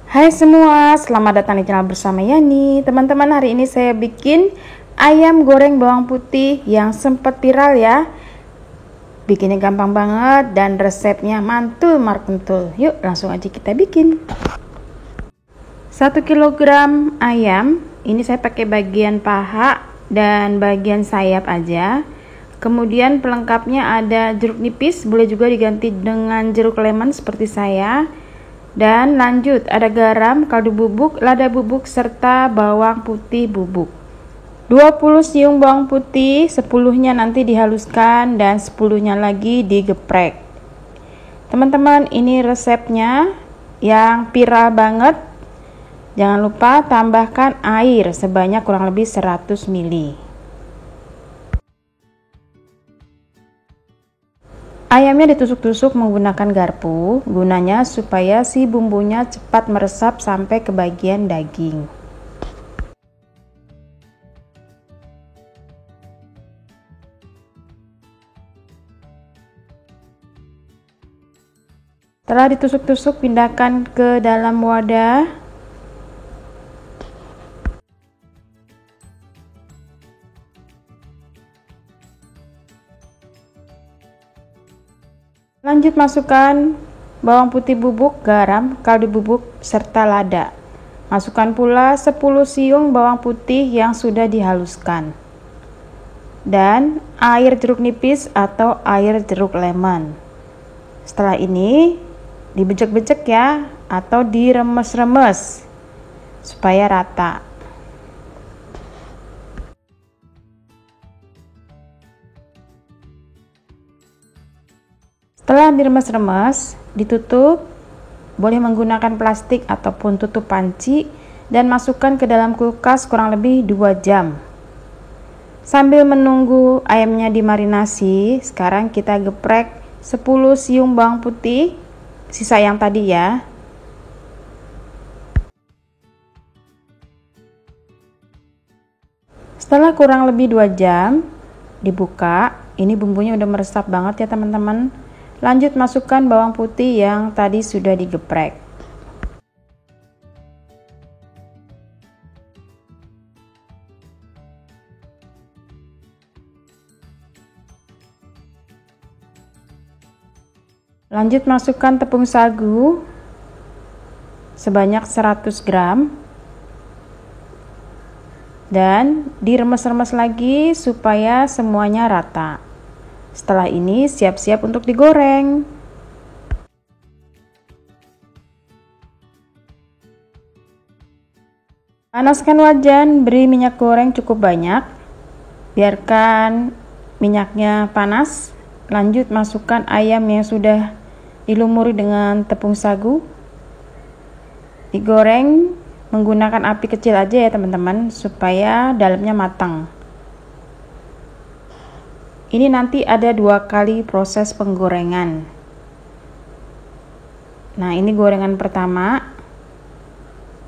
Hai semua, selamat datang di channel bersama Yani. Teman-teman, hari ini saya bikin ayam goreng bawang putih yang sempat viral ya. Bikinnya gampang banget dan resepnya mantul markentul. Yuk langsung aja kita bikin. 1 kilogram ayam, ini saya pakai bagian paha dan bagian sayap aja. Kemudian pelengkapnya ada jeruk nipis, boleh juga diganti dengan jeruk lemon seperti saya. Dan lanjut ada garam, kaldu bubuk, lada bubuk, serta bawang putih bubuk. 20 siung bawang putih, 10-nya nanti dihaluskan dan 10-nya lagi digeprek. Teman-teman, ini resepnya yang viral banget. Jangan lupa tambahkan air sebanyak kurang lebih 100 ml. Ayamnya ditusuk-tusuk menggunakan garpu, gunanya supaya si bumbunya cepat meresap sampai ke bagian daging. Setelah ditusuk-tusuk, pindahkan ke dalam wadah. Lanjut masukkan bawang putih bubuk, garam, kaldu bubuk, serta lada. Masukkan pula 10 siung bawang putih yang sudah dihaluskan. Dan air jeruk nipis atau air jeruk lemon. Setelah ini dibejek-bejek ya, atau diremes-remes supaya rata. Setelah diremes-remes, ditutup, boleh menggunakan plastik ataupun tutup panci, dan masukkan ke dalam kulkas kurang lebih 2 jam. Sambil menunggu ayamnya dimarinasi, sekarang kita geprek 10 siung bawang putih, sisa yang tadi ya. Setelah kurang lebih 2 jam, dibuka, ini bumbunya udah meresap banget ya teman-teman. Lanjut masukkan bawang putih yang tadi sudah digeprek. Lanjut masukkan tepung sagu sebanyak 100 gram. Dan diremes-remes lagi supaya semuanya rata. Setelah ini siap-siap untuk digoreng. Panaskan wajan, beri minyak goreng cukup banyak. Biarkan minyaknya panas. Lanjut masukkan ayam yang sudah dilumuri dengan tepung sagu. Digoreng menggunakan api kecil aja ya teman-teman, supaya dalamnya matang. Ini nanti ada 2 kali proses penggorengan. Nah, ini gorengan pertama.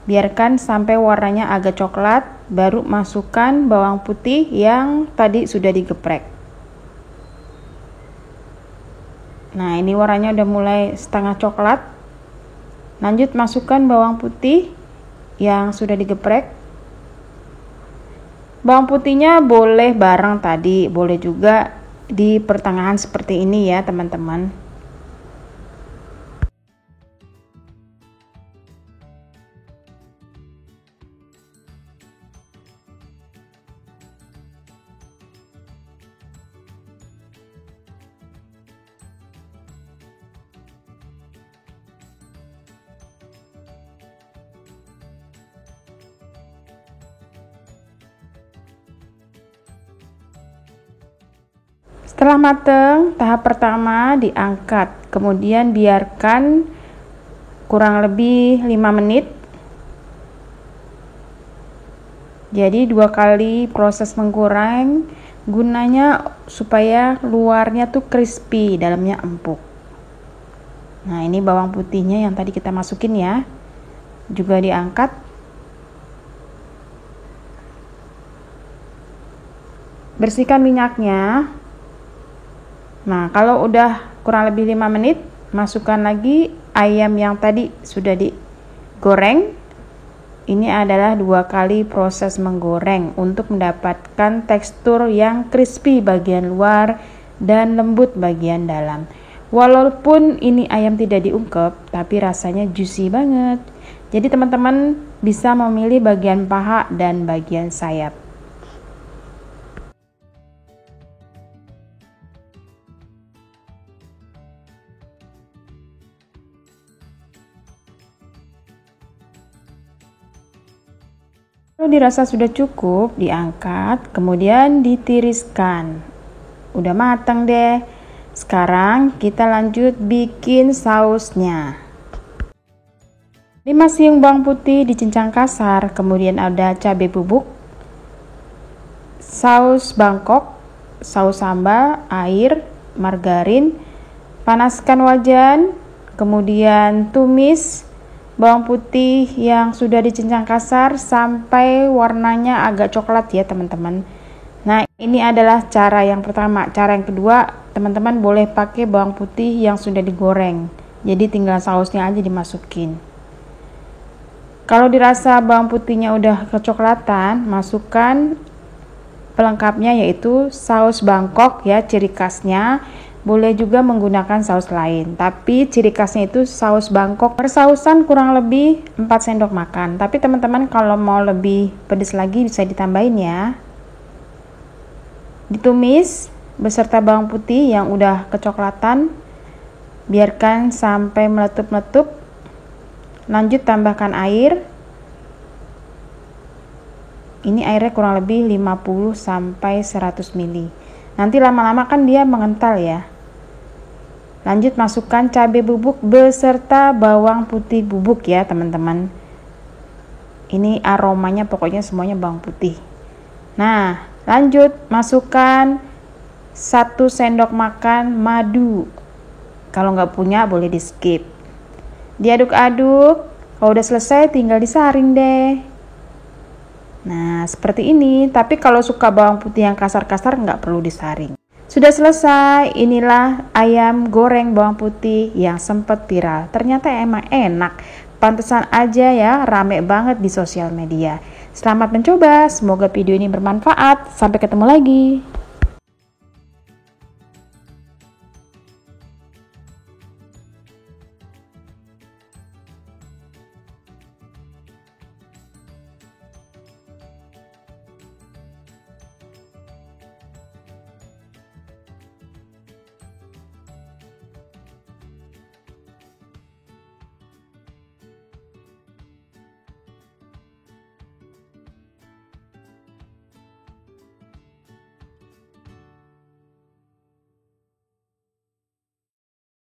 Biarkan sampai warnanya agak coklat, baru masukkan bawang putih yang tadi sudah digeprek. Nah, ini warnanya udah mulai setengah coklat. Lanjut masukkan bawang putih yang sudah digeprek. Bawang putihnya boleh bareng tadi, boleh juga di pertengahan seperti ini ya teman-teman. Setelah matang, tahap pertama diangkat, kemudian biarkan kurang lebih 5 menit. Jadi 2 kali proses menggoreng, gunanya supaya luarnya tuh crispy, dalamnya empuk. Nah, ini bawang putihnya yang tadi kita masukin ya, juga diangkat. Bersihkan minyaknya. Nah, kalau udah kurang lebih 5 menit, masukkan lagi ayam yang tadi sudah goreng. Ini adalah 2 kali proses menggoreng untuk mendapatkan tekstur yang crispy bagian luar dan lembut bagian dalam. Walaupun ini ayam tidak diungkep, tapi rasanya juicy banget. Jadi teman-teman bisa memilih bagian paha dan bagian sayap. Kalau dirasa sudah cukup, diangkat, kemudian ditiriskan. Udah matang deh. Sekarang kita lanjut bikin sausnya. 5 siung bawang putih dicincang kasar, kemudian ada cabai bubuk, saus Bangkok, saus sambal, air, margarin. Panaskan wajan, kemudian tumis bawang putih yang sudah dicincang kasar sampai warnanya agak coklat ya teman-teman. Nah, ini adalah cara yang pertama. Cara yang kedua, teman-teman boleh pakai bawang putih yang sudah digoreng. Jadi tinggal sausnya aja dimasukin. Kalau dirasa bawang putihnya udah kecoklatan, masukkan pelengkapnya yaitu saus Bangkok ya, ciri khasnya. Boleh juga menggunakan saus lain, tapi ciri khasnya itu saus Bangkok. Persausan kurang lebih 4 sendok makan, tapi teman-teman kalau mau lebih pedas lagi bisa ditambahin ya. Ditumis beserta bawang putih yang udah kecoklatan, biarkan sampai meletup-letup. Lanjut tambahkan air. Ini airnya kurang lebih 50 sampai 100 ml. Nanti lama-lama kan dia mengental ya. Lanjut masukkan cabai bubuk beserta bawang putih bubuk ya teman-teman. Ini aromanya pokoknya semuanya bawang putih. Nah, lanjut masukkan 1 sendok makan madu. Kalau nggak punya boleh di skip. Diaduk-aduk. Kalau udah selesai tinggal disaring deh. Nah, seperti ini. Tapi kalau suka bawang putih yang kasar-kasar nggak perlu disaring. Sudah selesai. Inilah ayam goreng bawang putih yang sempat viral. Ternyata emang enak. Pantesan aja ya rame banget di sosial media. Selamat mencoba. Semoga video ini bermanfaat. Sampai ketemu lagi.